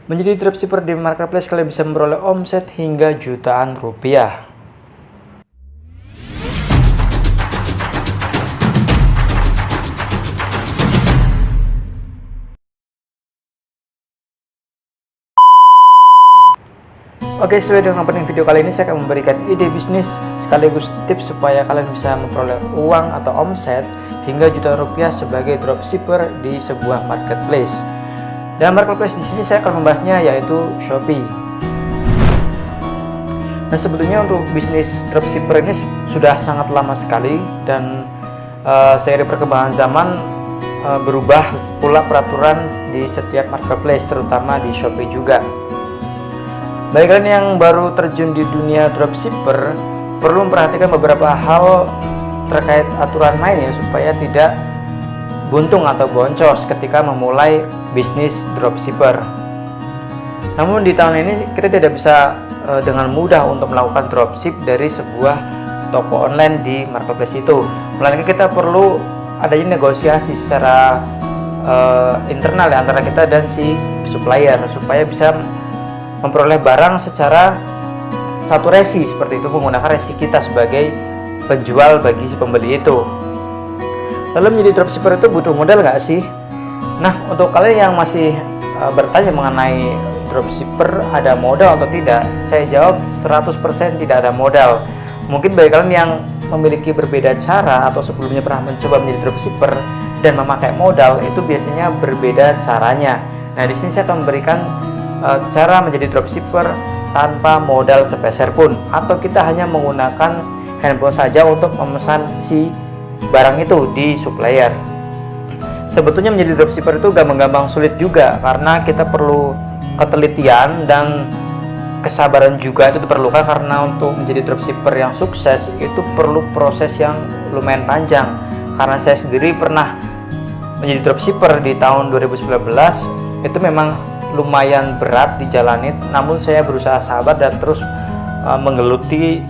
Menjadi dropshipper di marketplace, kalian bisa memperoleh omset hingga jutaan rupiah. Oke, sesuai dengan opening video kali ini saya akan memberikan ide bisnis sekaligus tips supaya kalian bisa memperoleh uang atau omset hingga jutaan rupiah sebagai dropshipper di sebuah marketplace. Dalam marketplace di sini saya akan membahasnya yaitu Shopee. Nah, sebetulnya untuk bisnis dropshipper ini sudah sangat lama sekali dan seiring perkembangan zaman berubah pula peraturan di setiap marketplace, terutama di Shopee juga. Bagi kalian yang baru terjun di dunia dropshipper, perlu memperhatikan beberapa hal terkait aturan main ya, supaya tidak buntung atau boncos ketika memulai bisnis dropshipper. Namun di tahun ini kita tidak bisa dengan mudah untuk melakukan dropship dari sebuah toko online di marketplace itu, melainkan kita perlu adanya negosiasi secara internal ya, antara kita dan si supplier supaya bisa memperoleh barang secara satu resi, seperti itu, menggunakan resi kita sebagai penjual bagi si pembeli itu. Lalu menjadi dropshipper itu butuh modal nggak sih? Nah, untuk kalian yang masih bertanya mengenai dropshipper ada modal atau tidak, saya jawab 100% tidak ada modal. Mungkin bagi kalian yang memiliki berbeda cara atau sebelumnya pernah mencoba menjadi dropshipper dan memakai modal, itu biasanya berbeda caranya. Nah, di sini saya akan memberikan cara menjadi dropshipper tanpa modal sepeser pun, atau kita hanya menggunakan handphone saja untuk memesan si barang itu di supplier. Sebetulnya menjadi dropshipper itu gampang-gampang sulit juga, karena kita perlu ketelitian dan kesabaran juga itu diperlukan, karena untuk menjadi dropshipper yang sukses itu perlu proses yang lumayan panjang. Karena saya sendiri pernah menjadi dropshipper di tahun 2019, itu memang lumayan berat dijalani, namun saya berusaha sabar dan terus menggeluti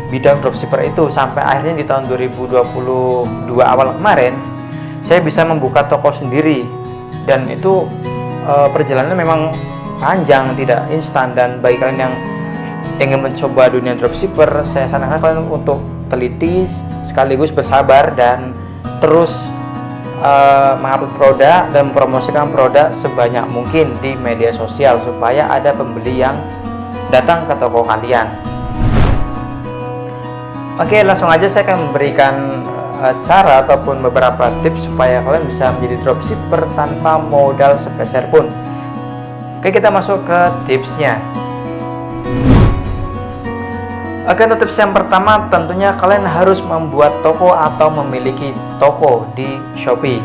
bidang dropshipper itu sampai akhirnya di tahun 2022 awal kemarin saya bisa membuka toko sendiri, dan itu perjalanannya memang panjang, tidak instan. Dan bagi kalian yang ingin mencoba dunia dropshipper, saya sarankan kalian untuk teliti sekaligus bersabar dan terus mengupload produk dan mempromosikan produk sebanyak mungkin di media sosial supaya ada pembeli yang datang ke toko kalian. Oke, langsung aja saya akan memberikan cara ataupun beberapa tips supaya kalian bisa menjadi dropshipper tanpa modal sepeser pun. Oke, kita masuk ke tipsnya. Oke, untuk tips yang pertama tentunya kalian harus membuat toko atau memiliki toko di Shopee.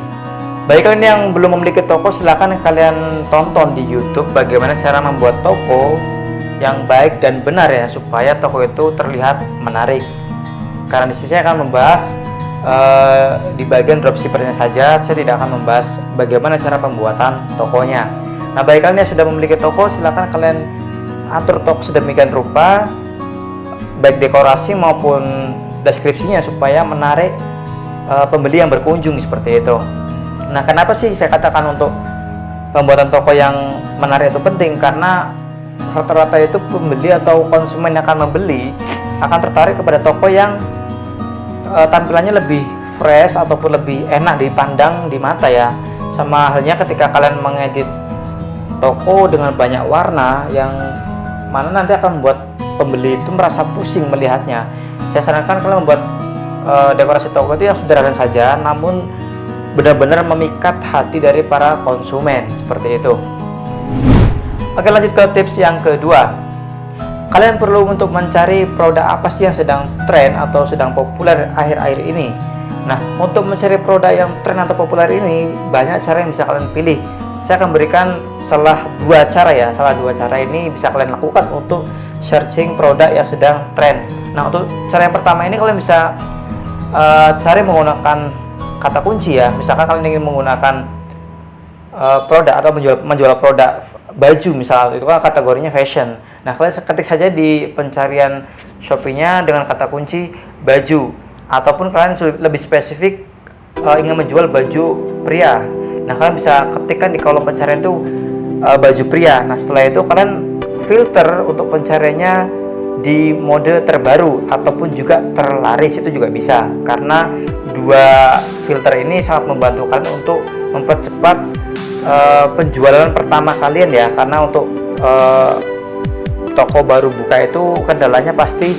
Bagi kalian yang belum memiliki toko, silahkan kalian tonton di YouTube bagaimana cara membuat toko yang baik dan benar ya, supaya toko itu terlihat menarik. Karena di sini saya akan membahas di bagian dropshippernya saja, saya tidak akan membahas bagaimana cara pembuatan tokonya. Nah, bagi kalian yang sudah memiliki toko, silahkan kalian atur toko sedemikian rupa, baik dekorasi maupun deskripsinya, supaya menarik pembeli yang berkunjung seperti itu. Nah, kenapa sih saya katakan untuk pembuatan toko yang menarik itu penting? Karena rata-rata itu pembeli atau konsumen yang akan membeli akan tertarik kepada toko yang tampilannya lebih fresh ataupun lebih enak dipandang di mata ya. Sama halnya ketika kalian mengedit toko dengan banyak warna yang mana nanti akan membuat pembeli itu merasa pusing melihatnya. Saya sarankan kalian membuat dekorasi toko itu yang sederhana saja, namun benar-benar memikat hati dari para konsumen seperti itu. Oke, lanjut ke tips yang kedua. Kalian perlu untuk mencari produk apa sih yang sedang tren atau sedang populer akhir-akhir ini. Nah, untuk mencari produk yang tren atau populer ini banyak cara yang bisa kalian pilih. Saya akan berikan salah dua cara ya. Salah dua cara ini bisa kalian lakukan untuk searching produk yang sedang tren. Nah, untuk cara yang pertama ini kalian bisa cari menggunakan kata kunci ya. Misalkan kalian ingin menggunakan produk atau menjual produk baju misalnya, itu kan kategorinya fashion. Nah, kalian ketik saja di pencarian Shopee-nya dengan kata kunci baju, ataupun kalian lebih spesifik ingin menjual baju pria. Nah, kalian bisa ketikkan di kolom pencarian itu baju pria. Nah setelah itu kalian filter untuk pencariannya di mode terbaru ataupun juga terlaris, itu juga bisa, karena dua filter ini sangat membantu kalian untuk mempercepat penjualan pertama kalian ya, karena untuk toko baru buka itu kendalanya pasti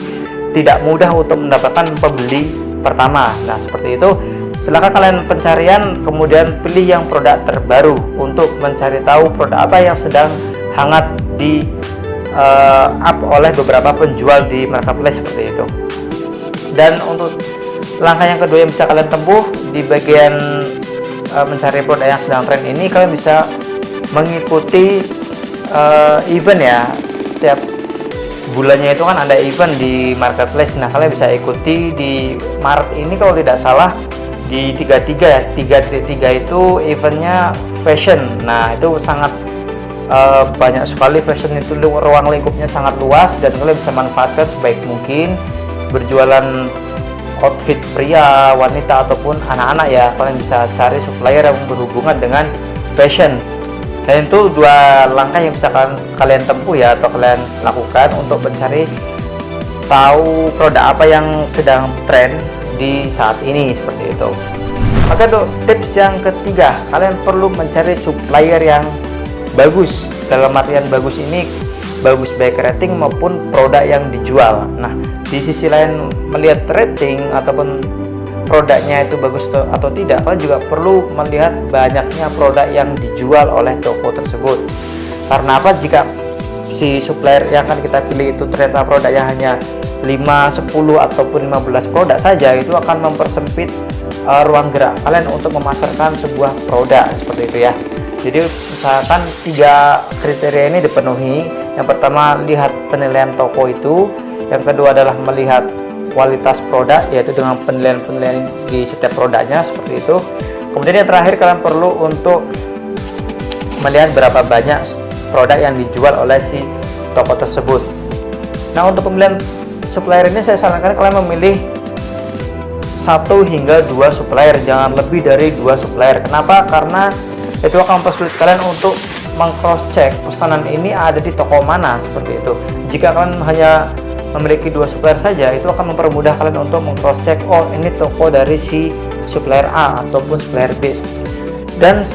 tidak mudah untuk mendapatkan pembeli pertama. Nah seperti itu, silahkan kalian pencarian kemudian pilih yang produk terbaru untuk mencari tahu produk apa yang sedang hangat di up oleh beberapa penjual di marketplace seperti itu. Dan untuk langkah yang kedua yang bisa kalian tempuh di bagian mencari produk yang sedang tren ini, kalian bisa mengikuti event ya. Setiap bulannya itu kan ada event di marketplace. Nah kalian bisa ikuti di Maret ini kalau tidak salah di 33 ya, 3.3 itu eventnya fashion. Nah itu sangat banyak sekali fashion, itu ruang lingkupnya sangat luas dan kalian bisa manfaatkan sebaik mungkin berjualan outfit pria, wanita ataupun anak-anak ya. Kalian bisa cari supplier yang berhubungan dengan fashion. Dan itu dua langkah yang bisa kalian tempuh ya, atau kalian lakukan untuk mencari tahu produk apa yang sedang tren di saat ini seperti itu. Maka untuk tips yang ketiga, kalian perlu mencari supplier yang bagus. Dalam artian bagus ini bagus baik rating maupun produk yang dijual. Nah di sisi lain melihat rating ataupun produknya itu bagus atau tidak, kalian juga perlu melihat banyaknya produk yang dijual oleh toko tersebut. Karena apa? Jika si supplier yang akan kita pilih itu ternyata produknya hanya 5, 10 ataupun 15 produk saja, itu akan mempersempit ruang gerak kalian untuk memasarkan sebuah produk seperti itu ya. Jadi misalkan 3 kriteria ini dipenuhi. Yang pertama, lihat penilaian toko itu. Yang kedua adalah melihat kualitas produk, yaitu dengan penilaian-penilaian di setiap produknya seperti itu. Kemudian yang terakhir, kalian perlu untuk melihat berapa banyak produk yang dijual oleh si toko tersebut. Nah untuk pemilihan supplier ini saya sarankan kalian memilih 1 hingga 2 supplier, jangan lebih dari 2 supplier. Kenapa? Karena itu akan mempersulit kalian untuk meng-cross check pesanan ini ada di toko mana seperti itu. Jika kalian hanya memiliki 2 supplier saja, itu akan mempermudah kalian untuk meng-cross check, oh ini toko dari si supplier A ataupun supplier B. Dan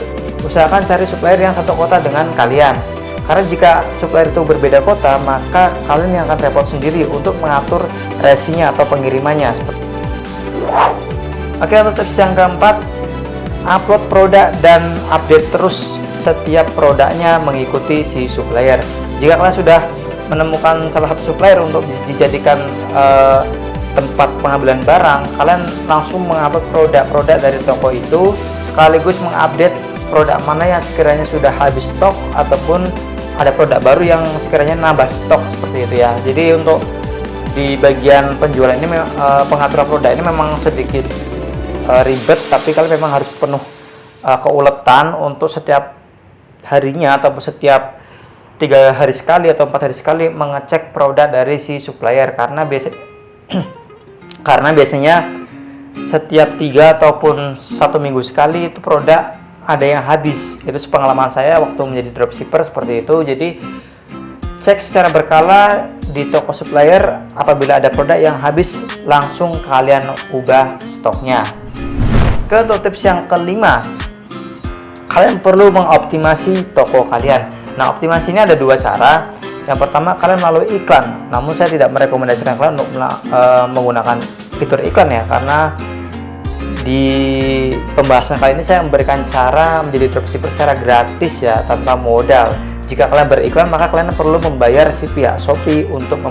usahakan cari supplier yang satu kota dengan kalian, karena jika supplier itu berbeda kota, maka kalian yang akan repot sendiri untuk mengatur resinya atau pengirimannya seperti itu. Oke, untuk tips yang keempat, upload produk dan update terus setiap produknya mengikuti si supplier. Jika kalian sudah menemukan salah satu supplier untuk dijadikan tempat pengambilan barang, kalian langsung mengupload produk-produk dari toko itu, sekaligus mengupdate produk mana yang sekiranya sudah habis stok ataupun ada produk baru yang sekiranya nambah stok seperti itu ya. Jadi untuk di bagian penjualan ini pengaturan produk ini memang sedikit ribet, tapi kalian memang harus penuh keuletan untuk setiap harinya ataupun setiap 3 hari sekali atau 4 hari sekali mengecek produk dari si supplier, karena biasanya setiap 3 ataupun 1 minggu sekali itu produk ada yang habis. Itu sepengalaman saya waktu menjadi dropshipper seperti itu. Jadi cek secara berkala di toko supplier, apabila ada produk yang habis langsung kalian ubah stoknya. Untuk tips yang kelima, kalian perlu mengoptimasi toko kalian. Nah optimasi ini ada 2 cara. Yang pertama, kalian melalui iklan, namun saya tidak merekomendasikan kalian untuk menggunakan fitur iklan ya, karena di pembahasan kali ini saya memberikan cara menjadi dropshipper secara gratis ya, tanpa modal. Jika kalian beriklan, maka kalian perlu membayar si pihak Shopee untuk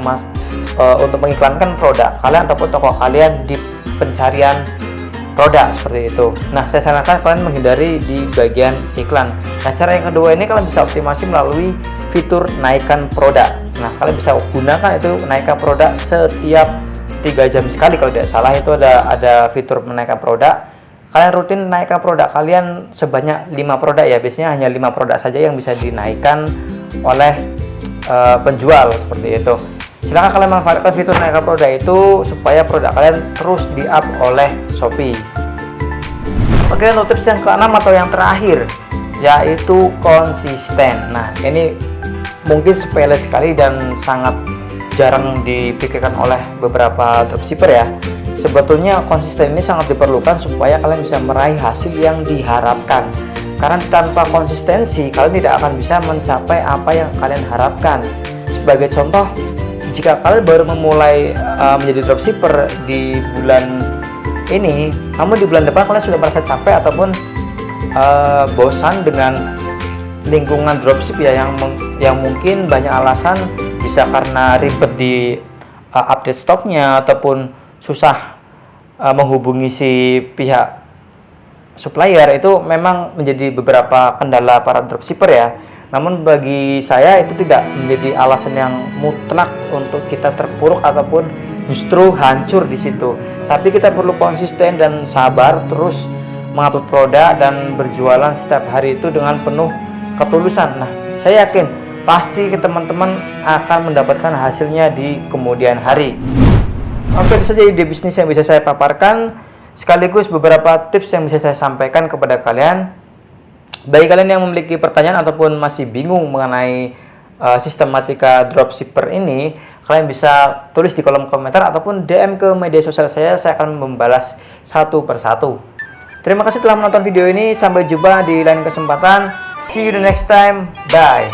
mengiklankan produk kalian ataupun toko kalian di pencarian produk seperti itu. Nah saya sarankan kalian menghindari di bagian iklan. Nah cara yang kedua ini kalian bisa optimasi melalui fitur naikkan produk. Nah kalian bisa gunakan itu naikkan produk setiap 3 jam sekali kalau tidak salah, itu ada fitur menaikkan produk. Kalian rutin naikkan produk kalian sebanyak 5 produk ya, biasanya hanya 5 produk saja yang bisa dinaikkan oleh penjual seperti itu. Silahkan kalian manfaatkan fitur naikkan produk itu supaya produk kalian terus di-up oleh Shopee. Oke, untuk tips yang keenam atau yang terakhir yaitu konsisten. Nah, ini mungkin sepele sekali dan sangat jarang dipikirkan oleh beberapa dropshipper ya. Sebetulnya konsisten ini sangat diperlukan supaya kalian bisa meraih hasil yang diharapkan. Karena tanpa konsistensi, kalian tidak akan bisa mencapai apa yang kalian harapkan. Sebagai contoh, jika kalian baru memulai menjadi dropshipper di bulan ini, namun di bulan depan kalian sudah merasa capek ataupun bosan dengan lingkungan dropship ya, yang mungkin banyak alasan, bisa karena ribet di update stoknya ataupun susah menghubungi si pihak supplier. Itu memang menjadi beberapa kendala para dropshipper ya. Namun bagi saya itu tidak menjadi alasan yang mutlak untuk kita terpuruk ataupun justru hancur di situ. Tapi kita perlu konsisten dan sabar terus mengupload produk dan berjualan setiap hari itu dengan penuh ketulusan. Nah, saya yakin pasti teman-teman akan mendapatkan hasilnya di kemudian hari. Oke, itu saja ide bisnis yang bisa saya paparkan, sekaligus beberapa tips yang bisa saya sampaikan kepada kalian. Bagi kalian yang memiliki pertanyaan ataupun masih bingung mengenai sistematika dropshipper ini, kalian bisa tulis di kolom komentar ataupun DM ke media sosial saya akan membalas satu persatu. Terima kasih telah menonton video ini, sampai jumpa di lain kesempatan. See you the next time, bye.